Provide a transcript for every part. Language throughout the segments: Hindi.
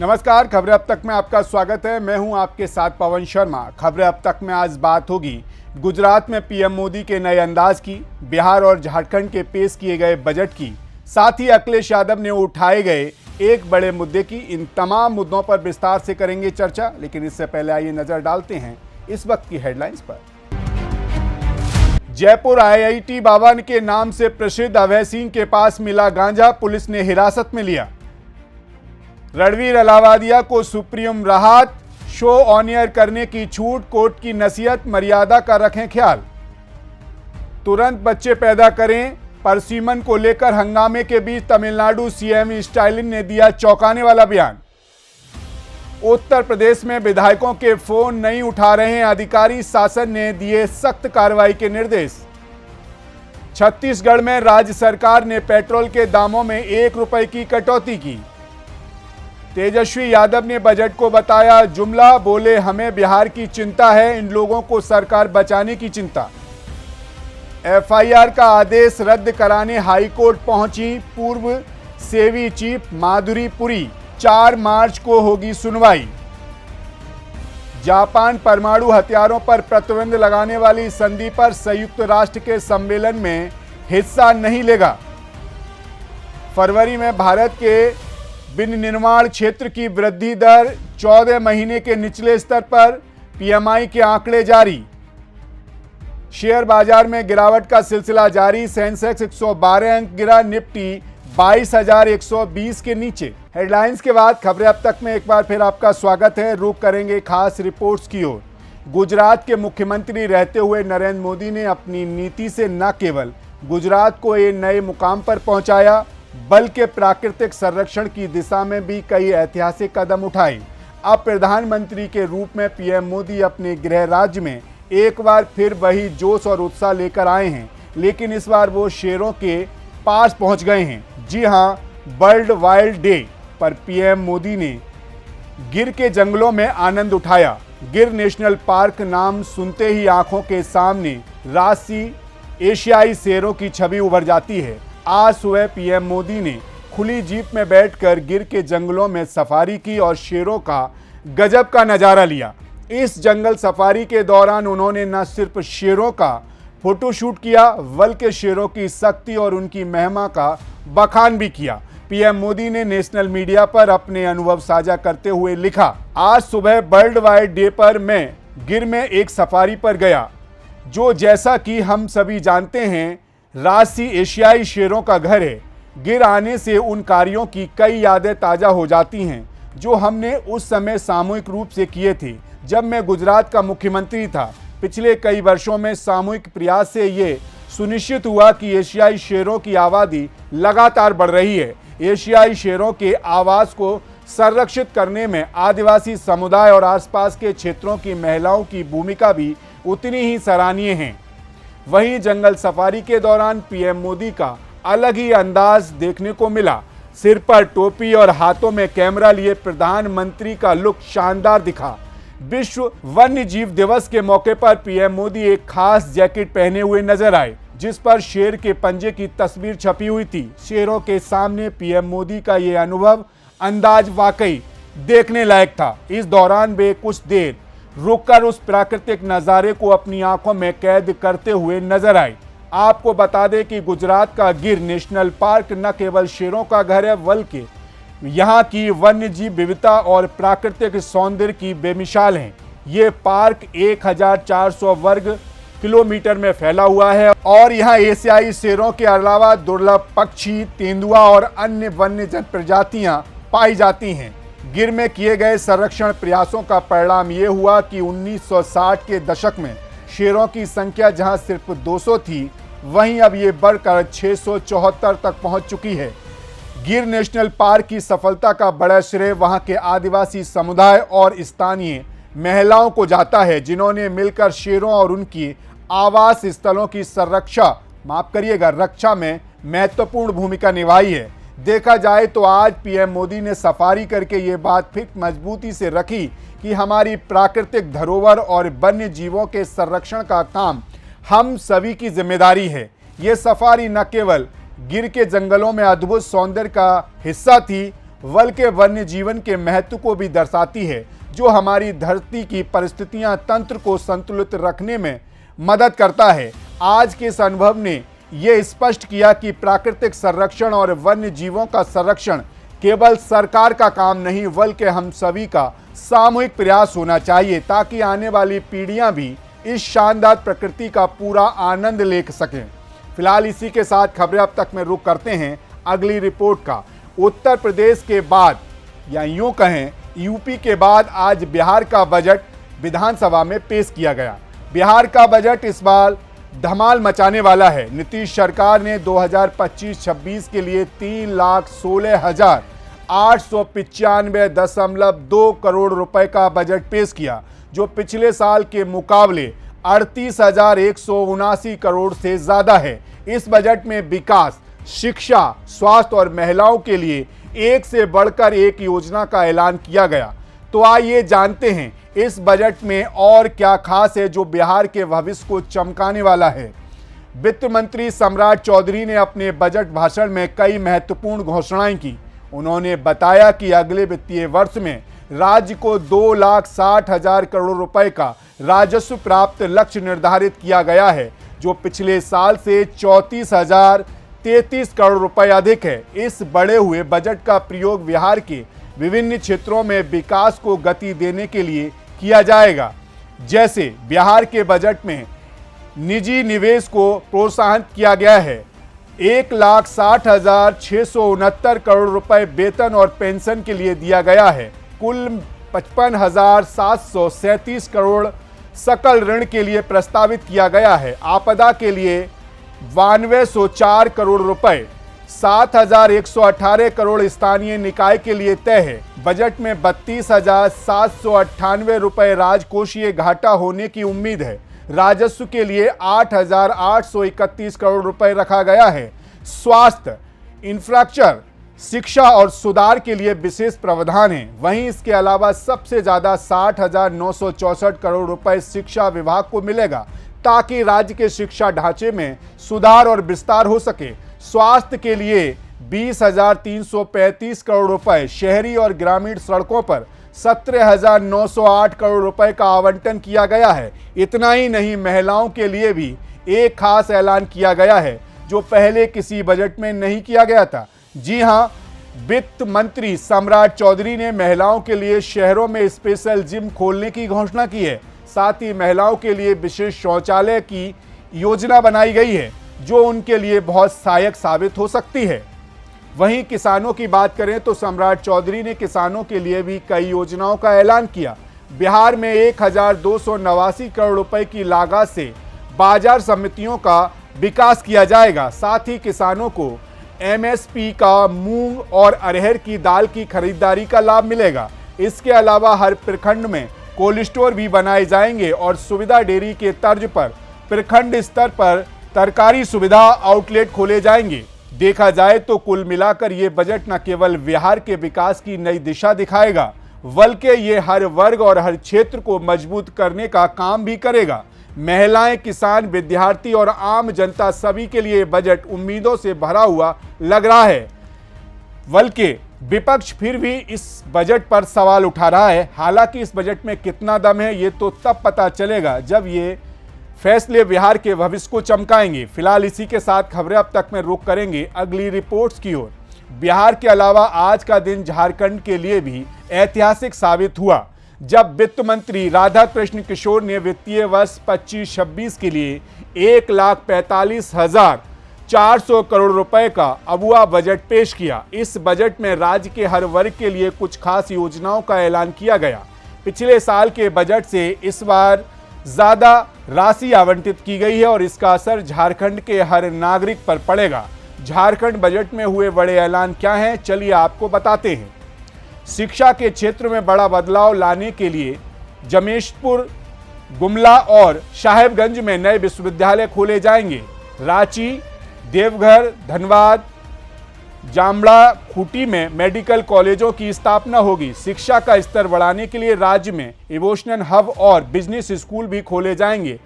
नमस्कार, खबरें अब तक में आपका स्वागत है। मैं हूं आपके साथ पवन शर्मा। खबरें अब तक में आज बात होगी गुजरात में पीएम मोदी के नए अंदाज की, बिहार और झारखंड के पेश किए गए बजट की, साथ ही अखिलेश यादव ने उठाए गए एक बड़े मुद्दे की। इन तमाम मुद्दों पर विस्तार से करेंगे चर्चा, लेकिन इससे पहले आइए नजर डालते हैं इस वक्त की हेडलाइंस पर। जयपुर आईआईटी भवन के नाम से प्रसिद्ध अभय सिंह के पास मिला गांजा, पुलिस ने हिरासत में लिया। रणवीर अलावादिया को सुप्रीम राहत, शो ऑन एयर करने की छूट, कोर्ट की नसीहत, मर्यादा का रखें ख्याल। तुरंत बच्चे पैदा करें, परसीमन को लेकर हंगामे के बीच तमिलनाडु सीएम स्टालिन ने दिया चौंकाने वाला बयान। उत्तर प्रदेश में विधायकों के फोन नहीं उठा रहे हैं अधिकारी, शासन ने दिए सख्त कार्रवाई के निर्देश। छत्तीसगढ़ में राज्य सरकार ने पेट्रोल के दामों में 1 रुपए की कटौती की। तेजस्वी यादव ने बजट को बताया जुमला, बोले हमें बिहार की चिंता है, इन लोगों को सरकार बचाने की चिंता। एफआईआर का आदेश रद्द कराने हाईकोर्ट पहुंची पूर्व सेवी चीफ माधुरी पुरी, 4 मार्च को होगी सुनवाई। जापान परमाणु हथियारों पर प्रतिबंध लगाने वाली संधि पर संयुक्त राष्ट्र के सम्मेलन में हिस्सा नहीं लेगा। फरवरी में भारत के विनिर्माण क्षेत्र की वृद्धि दर 14 महीने के निचले स्तर पर, पीएमआई के आंकड़े जारी। शेयर बाजार में गिरावट का सिलसिला जारी, सेंसेक्स 112 अंक गिरा, निफ्टी 22,120 के नीचे। हेडलाइंस के बाद खबरें अब तक में एक बार फिर आपका स्वागत है। रुख करेंगे खास रिपोर्ट्स की ओर। गुजरात के मुख्यमंत्री रहते हुए नरेंद्र मोदी ने अपनी नीति से न केवल गुजरात को एक नए मुकाम पर पहुंचाया, बल्कि प्राकृतिक संरक्षण की दिशा में भी कई ऐतिहासिक कदम उठाए। अब प्रधानमंत्री के रूप में पीएम मोदी अपने गृह राज्य में एक बार फिर वही जोश और उत्साह लेकर आए हैं, लेकिन इस बार वो शेरों के पास पहुंच गए हैं। जी हां, वर्ल्ड वाइल्ड डे पर पीएम मोदी ने गिर के जंगलों में आनंद उठाया। गिर नेशनल पार्क नाम सुनते ही आंखों के सामने राष्ट्रीय एशियाई शेरों की छवि उभर जाती है। आज सुबह पीएम मोदी ने खुली जीप में बैठकर गिर के जंगलों में सफारी की और शेरों का गजब का नज़ारा लिया। इस जंगल सफारी के दौरान उन्होंने न सिर्फ शेरों का फोटोशूट किया, बल्कि शेरों की शक्ति और उनकी महिमा का बखान भी किया। पीएम मोदी ने नेशनल मीडिया पर अपने अनुभव साझा करते हुए लिखा, आज सुबह वर्ल्ड वाइड डे पर मैं गिर में एक सफारी पर गया, जो जैसा कि हम सभी जानते हैं राष्ट्रीय एशियाई शेरों का घर है। गिर आने से उन कार्यों की कई यादें ताज़ा हो जाती हैं जो हमने उस समय सामूहिक रूप से किए थे जब मैं गुजरात का मुख्यमंत्री था। पिछले कई वर्षों में सामूहिक प्रयास से ये सुनिश्चित हुआ कि एशियाई शेरों की आबादी लगातार बढ़ रही है। एशियाई शेरों के आवास को संरक्षित करने में आदिवासी समुदाय और आसपास के क्षेत्रों की महिलाओं की भूमिका भी उतनी ही सराहनीय है। वहीं जंगल सफारी के दौरान पीएम मोदी का अलग ही अंदाज देखने को मिला। सिर पर टोपी और हाथों में कैमरा लिए प्रधानमंत्री का लुक शानदार दिखा। विश्व वन्य जीव दिवस के मौके पर पीएम मोदी एक खास जैकेट पहने हुए नजर आए, जिस पर शेर के पंजे की तस्वीर छपी हुई थी। शेरों के सामने पीएम मोदी का ये अनुभव अंदाज वाकई देखने लायक था। इस दौरान वे कुछ देर रुककर उस प्राकृतिक नज़ारे को अपनी आंखों में कैद करते हुए नजर आए। आपको बता दें कि गुजरात का गिर नेशनल पार्क न केवल शेरों का घर है, बल्कि यहाँ की वन्य जीव विविधता और प्राकृतिक सौंदर्य की बेमिसाल है। ये पार्क 1400 वर्ग किलोमीटर में फैला हुआ है और यहाँ एशियाई शेरों के अलावा दुर्लभ पक्षी, तेंदुआ और अन्य वन्य प्रजातियां पाई जाती हैं। गिर में किए गए संरक्षण प्रयासों का परिणाम ये हुआ कि 1960 के दशक में शेरों की संख्या जहां सिर्फ 200 थी, वहीं अब ये बढ़कर 674 तक पहुंच चुकी है। गिर नेशनल पार्क की सफलता का बड़ा श्रेय वहां के आदिवासी समुदाय और स्थानीय महिलाओं को जाता है, जिन्होंने मिलकर शेरों और उनकी आवास स्थलों की रक्षा में महत्वपूर्ण भूमिका निभाई है। देखा जाए तो आज पीएम मोदी ने सफारी करके ये बात फिर मजबूती से रखी कि हमारी प्राकृतिक धरोहर और वन्य जीवों के संरक्षण का काम हम सभी की जिम्मेदारी है। ये सफारी न केवल गिर के जंगलों में अद्भुत सौंदर्य का हिस्सा थी, वन के वन्य जीवन के महत्व को भी दर्शाती है, जो हमारी धरती की परिस्थितियां तंत्र को संतुलित रखने में मदद करता है। आज के इस अनुभव ने यह स्पष्ट किया कि प्राकृतिक संरक्षण और वन्य जीवों का संरक्षण केवल सरकार का काम नहीं, बल्कि हम सभी का सामूहिक प्रयास होना चाहिए, ताकि आने वाली पीढ़ियां भी इस शानदार प्रकृति का पूरा आनंद ले सकें। फिलहाल इसी के साथ खबरें अब तक में रुक करते हैं अगली रिपोर्ट का। उत्तर प्रदेश के बाद या यूं कहें यूपी के बाद आज बिहार का बजट विधानसभा में पेश किया गया। बिहार का बजट इस बार धमाल मचाने वाला है। नीतीश सरकार ने 2025-26 के लिए 3,16,895.2 करोड़ रुपए का बजट पेश किया, जो पिछले साल के मुकाबले 38,179 करोड़ से ज्यादा है। इस बजट में विकास, शिक्षा, स्वास्थ्य और महिलाओं के लिए एक से बढ़कर एक योजना का ऐलान किया गया। तो आइए जानते हैं इस बजट में और क्या खास है जो बिहार के भविष्य को चमकाने वाला है। वित्त मंत्री सम्राट चौधरी ने अपने बजट भाषण में कई महत्वपूर्ण घोषणाएं की। उन्होंने बताया कि अगले वित्तीय वर्ष में राज्य को 2,60,000 करोड़ रुपए का राजस्व प्राप्त लक्ष्य निर्धारित किया गया है, जो पिछले साल से 34,033 करोड़ रुपए अधिक है। इस बढ़े हुए बजट का प्रयोग बिहार के विभिन्न क्षेत्रों में विकास को गति देने के लिए किया जाएगा। जैसे बिहार के बजट में निजी निवेश को प्रोत्साहन किया गया है। 1,60,669 करोड़ रुपए वेतन और पेंशन के लिए दिया गया है। कुल 55,737 करोड़ सकल ऋण के लिए प्रस्तावित किया गया है। आपदा के लिए 9204 करोड़ रुपए, 7,118 करोड़ स्थानीय निकाय के लिए तय है। बजट में 32,798 रुपए राजकोषीय घाटा होने की उम्मीद है। राजस्व के लिए 8,831 करोड़ रुपए रखा गया है। स्वास्थ्य, इंफ्रास्ट्रक्चर, शिक्षा और सुधार के लिए विशेष प्रावधान है। वहीं इसके अलावा सबसे ज्यादा 60,964 करोड़ रुपए शिक्षा विभाग को मिलेगा, ताकि राज्य के शिक्षा ढांचे में सुधार और विस्तार हो सके। स्वास्थ्य के लिए 20,335 करोड़ रुपए, शहरी और ग्रामीण सड़कों पर 17,908 करोड़ रुपए का आवंटन किया गया है। इतना ही नहीं, महिलाओं के लिए भी एक खास ऐलान किया गया है, जो पहले किसी बजट में नहीं किया गया था। जी हां, वित्त मंत्री सम्राट चौधरी ने महिलाओं के लिए शहरों में स्पेशल जिम खोलने की घोषणा की है। साथ ही महिलाओं के लिए विशेष शौचालय की योजना बनाई गई है, जो उनके लिए बहुत सहायक साबित हो सकती है। वहीं किसानों की बात करें तो सम्राट चौधरी ने किसानों के लिए भी कई योजनाओं का ऐलान किया। बिहार में 1,289 करोड़ रुपए की लागत से बाजार समितियों का विकास किया जाएगा। साथ ही किसानों को MSP का मूंग और अरहर की दाल की खरीदारी का लाभ मिलेगा। इसके अलावा हर प्रखंड में कोल्ड स्टोर भी बनाए जाएंगे और सुविधा डेयरी के तर्ज पर प्रखंड स्तर पर तरकारी सुविधा आउटलेट खोले जाएंगे। देखा जाए तो कुल मिलाकर ये बजट न केवल बिहार के विकास की नई दिशा दिखाएगा, बल्कि ये हर वर्ग और हर क्षेत्र को मजबूत करने का काम भी करेगा। महिलाएं, किसान, विद्यार्थी और आम जनता सभी के लिए बजट उम्मीदों से भरा हुआ लग रहा है। बल्कि विपक्ष फिर भी इस बजट पर सवाल उठा रहा है। हालांकि इस बजट में कितना दम है ये तो तब पता चलेगा जब ये फैसले बिहार के भविष्य को चमकाएंगे। फिलहाल इसी के साथ खबरें अब तक में रुक करेंगे अगली रिपोर्ट्स की ओर। बिहार के अलावा आज का दिन झारखंड के लिए भी ऐतिहासिक साबित हुआ, जब वित्त मंत्री राधाकृष्ण किशोर ने वित्तीय वर्ष 25-26 के लिए 1,45,400 करोड़ रुपए का अबुआ बजट पेश किया। इस बजट में राज्य के हर वर्ग के लिए कुछ खास योजनाओं का ऐलान किया गया। पिछले साल के बजट से इस बार ज्यादा राशि आवंटित की गई है और इसका असर झारखंड के हर नागरिक पर पड़ेगा। झारखंड बजट में हुए बड़े ऐलान क्या हैं, चलिए आपको बताते हैं। शिक्षा के क्षेत्र में बड़ा बदलाव लाने के लिए जमशेदपुर, गुमला और साहेबगंज में नए विश्वविद्यालय खोले जाएंगे। रांची, देवघर, धनबाद, जामड़ा, खूंटी में मेडिकल कॉलेजों की स्थापना होगी। शिक्षा का स्तर बढ़ाने के लिए राज्य में इनोवेशन हब और बिजनेस स्कूल भी खोले जाएंगे।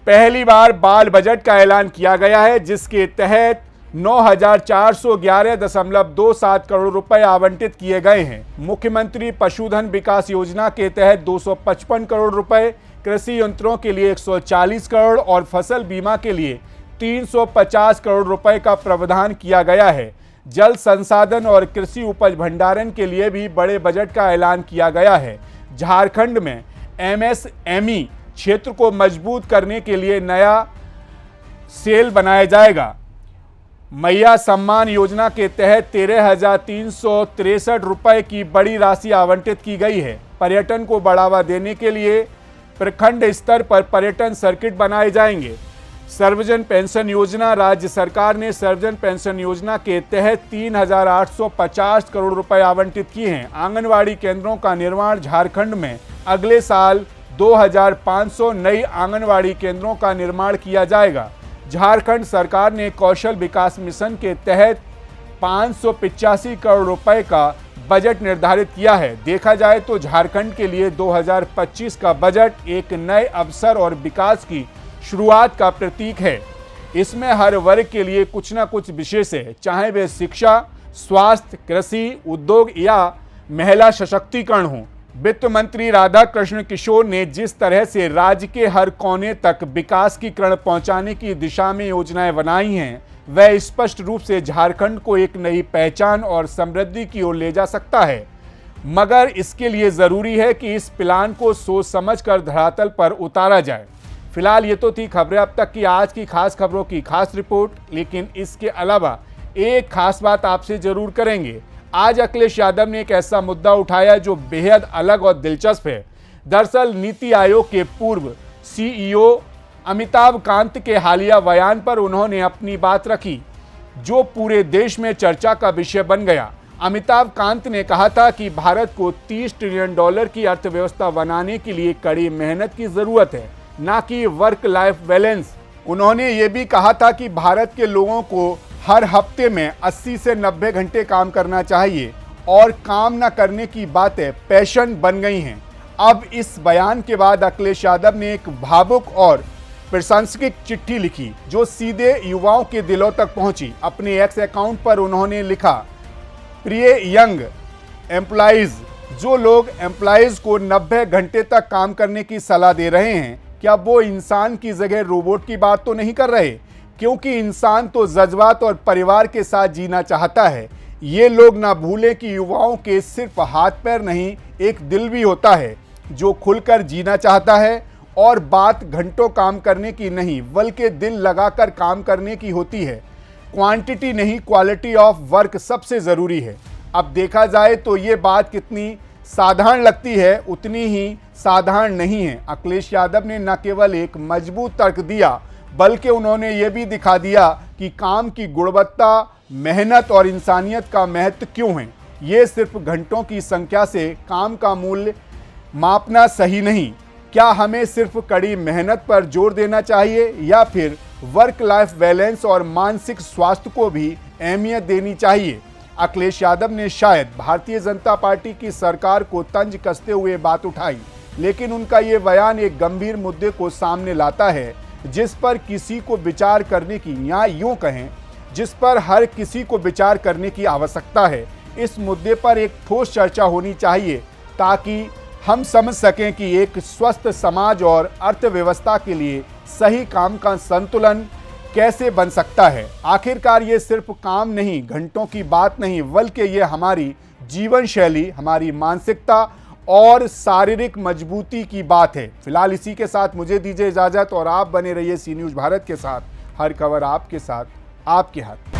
पहली बार बाल बजट का ऐलान किया गया है, जिसके तहत 9,411.27 करोड़ रुपए आवंटित किए गए हैं। मुख्यमंत्री पशुधन विकास योजना के तहत 255 करोड़ रुपए, कृषि यंत्रों के लिए 140 करोड़ और फसल बीमा के लिए 350 करोड़ रुपए का प्रावधान किया गया है। जल संसाधन और कृषि उपज भंडारण के लिए भी बड़े बजट का ऐलान किया गया है। झारखंड में एमएसएमई क्षेत्र को मजबूत करने के लिए नया सेल बनाया जाएगा। मैया सम्मान योजना के तहत 13,363 रुपए की बड़ी राशि आवंटित की गई है। पर्यटन को बढ़ावा देने के लिए प्रखंड स्तर पर पर्यटन सर्किट बनाए जाएंगे। सर्वजन पेंशन योजना, राज्य सरकार ने सर्वजन पेंशन योजना के तहत 3,850 करोड़ रुपए आवंटित किए हैं। आंगनवाड़ी केंद्रों का निर्माण, झारखंड में अगले साल 2,500 नई आंगनवाड़ी केंद्रों का निर्माण किया जाएगा। झारखंड सरकार ने कौशल विकास मिशन के तहत 585 करोड़ रुपए का बजट निर्धारित किया है। देखा जाए तो झारखंड के लिए 2025 का बजट एक नए अवसर और विकास की शुरुआत का प्रतीक है। इसमें हर वर्ग के लिए कुछ न कुछ विशेष है, चाहे वे शिक्षा, स्वास्थ्य, कृषि, उद्योग या महिला सशक्तिकरण हो। वित्त मंत्री राधाकृष्ण किशोर ने जिस तरह से राज्य के हर कोने तक विकास की किरण पहुंचाने की दिशा में योजनाएं बनाई हैं, वह स्पष्ट रूप से झारखंड को एक नई पहचान और समृद्धि की ओर ले जा सकता है। मगर इसके लिए जरूरी है कि इस प्लान को सोच समझकर धरातल पर उतारा जाए। फिलहाल ये तो थी खबरें अब तक की आज की खास खबरों की खास रिपोर्ट, लेकिन इसके अलावा एक खास बात आपसे जरूर करेंगे। आज अखिलेश यादव ने एक ऐसा मुद्दा उठाया जो बेहद अलग और दिलचस्प है। दरअसल नीति आयोग के पूर्व सीईओ अमिताभ कांत के हालिया बयान पर उन्होंने अपनी बात रखी, जो पूरे देश में चर्चा का विषय बन गया। अमिताभ कांत ने कहा था कि भारत को $30 ट्रिलियन की अर्थव्यवस्था बनाने के लिए कड़ी मेहनत की जरूरत है, ना कि वर्क लाइफ बैलेंस। उन्होंने ये भी कहा था कि भारत के लोगों को हर हफ्ते में 80 से 90 घंटे काम करना चाहिए और काम न करने की बातें पैशन बन गई हैं। अब इस बयान के बाद अखिलेश यादव ने एक भावुक और प्रशंसक चिट्ठी लिखी, जो सीधे युवाओं के दिलों तक पहुंची। अपने एक्स अकाउंट पर उन्होंने लिखा, प्रिय यंग एम्प्लॉइज, जो लोग एम्प्लॉइज को 90 घंटे तक काम करने की सलाह दे रहे हैं, क्या वो इंसान की जगह रोबोट की बात तो नहीं कर रहे? क्योंकि इंसान तो जज्बात और परिवार के साथ जीना चाहता है। ये लोग ना भूलें कि युवाओं के सिर्फ हाथ पैर नहीं, एक दिल भी होता है जो खुलकर जीना चाहता है। और बात घंटों काम करने की नहीं, बल्कि दिल लगाकर काम करने की होती है। क्वांटिटी नहीं, क्वालिटी ऑफ वर्क सबसे ज़रूरी है। अब देखा जाए तो ये बात कितनी साधारण लगती है, उतनी ही साधारण नहीं है। अखिलेश यादव ने न केवल एक मजबूत तर्क दिया, बल्कि उन्होंने ये भी दिखा दिया कि काम की गुणवत्ता, मेहनत और इंसानियत का महत्व क्यों है। ये सिर्फ घंटों की संख्या से काम का मूल्य मापना सही नहीं। क्या हमें सिर्फ कड़ी मेहनत पर जोर देना चाहिए या फिर वर्क लाइफ बैलेंस और मानसिक स्वास्थ्य को भी अहमियत देनी चाहिए? अखिलेश यादव ने शायद भारतीय जनता पार्टी की सरकार को तंज कसते हुए बात उठाई, लेकिन उनका ये बयान एक गंभीर मुद्दे को सामने लाता है, जिस पर किसी को विचार करने की, या यूं कहें जिस पर हर किसी को विचार करने की आवश्यकता है। इस मुद्दे पर एक ठोस चर्चा होनी चाहिए ताकि हम समझ सकें कि एक स्वस्थ समाज और अर्थव्यवस्था के लिए सही काम का संतुलन कैसे बन सकता है। आखिरकार ये सिर्फ काम नहीं, घंटों की बात नहीं, बल्कि ये हमारी जीवन शैली, हमारी मानसिकता और शारीरिक मजबूती की बात है। फिलहाल इसी के साथ मुझे दीजिए इजाजत और आप बने रहिए सी न्यूज़ भारत के साथ। हर खबर आपके साथ, आपके हाथ।